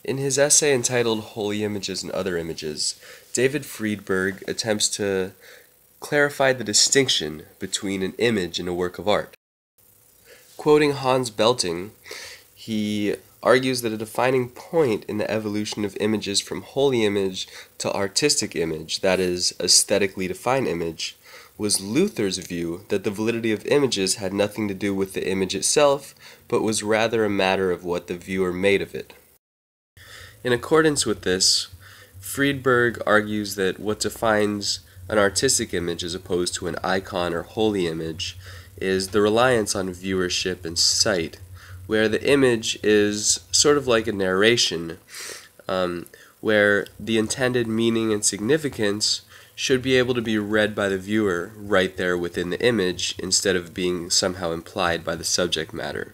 In his essay entitled Holy Images and Other Images, David Friedberg attempts to clarify the distinction between an image and a work of art. Quoting Hans Belting, he argues that a defining point in the evolution of images from holy image to artistic image, that is, aesthetically defined image, was Luther's view that the validity of images had nothing to do with the image itself, but was rather a matter of what the viewer made of it. In accordance with this, Friedberg argues that what defines an artistic image as opposed to an icon or holy image is the reliance on viewership and sight, where the image is sort of like a narration, where the intended meaning and significance should be able to be read by the viewer right there within the image instead of being somehow implied by the subject matter.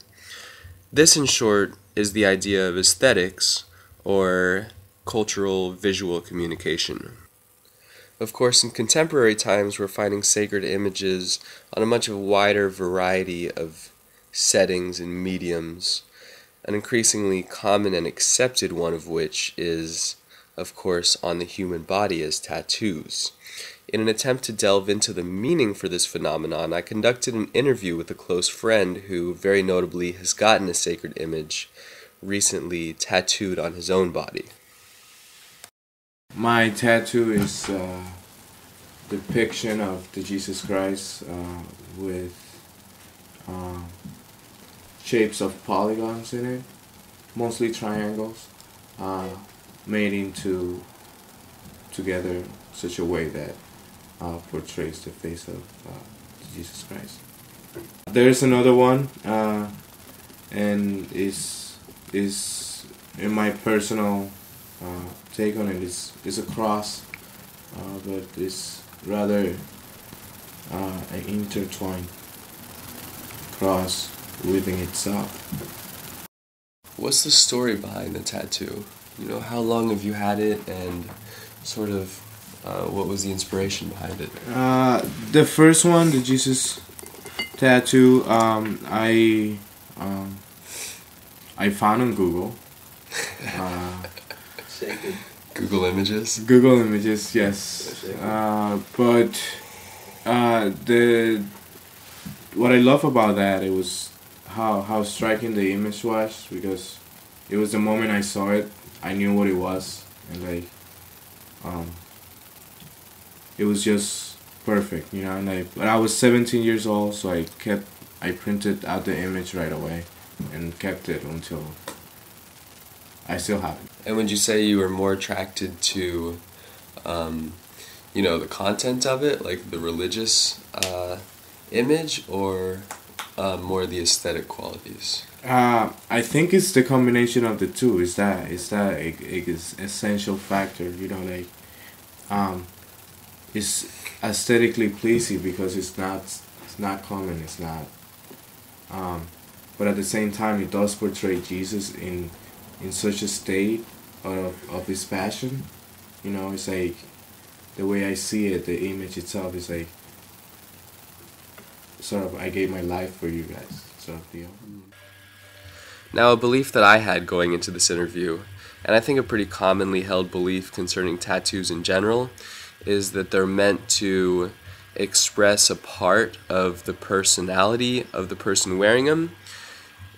This, in short, is the idea of aesthetics, or cultural visual communication. Of course, in contemporary times, we're finding sacred images on a much wider variety of settings and mediums, an increasingly common and accepted one of which is, of course, on the human body as tattoos. In an attempt to delve into the meaning for this phenomenon, I conducted an interview with a close friend who very notably has gotten a sacred image recently tattooed on his own body. My tattoo is a depiction of the Jesus Christ with shapes of polygons in it, mostly triangles, made into together such a way that portrays the face of Jesus Christ. There's another one, and is in my personal take on it is a cross, but it's rather an intertwined cross within itself. What's the story behind the tattoo? How long have you had it, and sort of what was the inspiration behind it? The first one, the Jesus tattoo, I found on Google. Google Images? Google Images, yes. But what I love about that, it was how striking the image was, because it was the moment I saw it, I knew what it was, and it was just perfect, and but I was 17 years old, so I printed out the image right away and kept it until I still have it. And would you say you were more attracted to, the content of it, like the religious image, or more the aesthetic qualities? I think it's the combination of the two. It's that essential factor, it's aesthetically pleasing because it's not common. It's not. But at the same time, it does portray Jesus in such a state of his passion. It's like the way I see it, the image itself is like sort of I gave my life for you guys sort of deal. Now, a belief that I had going into this interview, and I think a pretty commonly held belief concerning tattoos in general, is that they're meant to express a part of the personality of the person wearing them,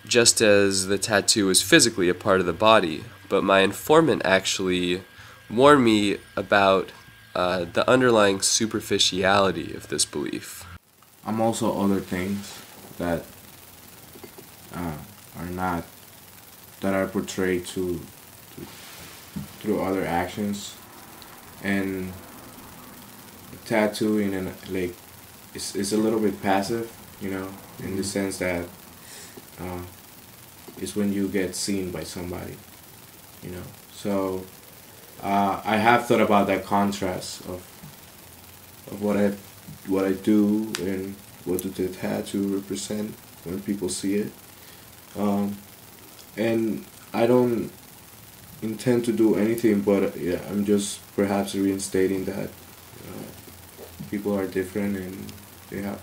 just as the tattoo is physically a part of the body. But my informant actually warned me about the underlying superficiality of this belief. I'm also other things that are portrayed through other actions, and tattooing and it's a little bit passive, in the sense that it's when you get seen by somebody, So I have thought about that contrast of what I do and what do the tattoo represent when people see it. And I don't intend to do anything, but I'm just perhaps reinstating that people are different and they have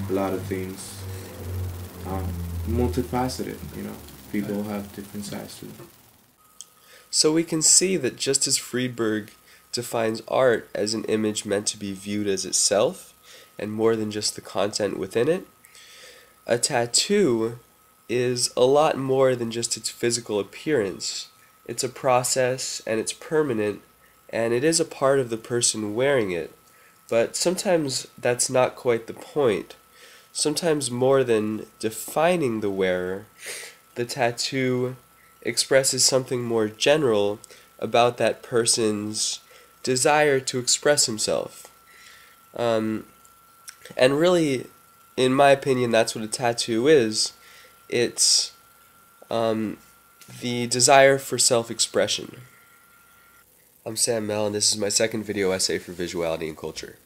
a lot of things, multifaceted, people have different sides to them. So we can see that just as Friedberg defines art as an image meant to be viewed as itself, and more than just the content within it, a tattoo is a lot more than just its physical appearance. It's a process, and it's permanent, and it is a part of the person wearing it. But sometimes that's not quite the point. Sometimes more than defining the wearer, the tattoo expresses something more general about that person's desire to express himself. And really, in my opinion, that's what a tattoo is. It's the desire for self-expression. I'm Sam Mell, and this is my second video essay for Visuality and Culture.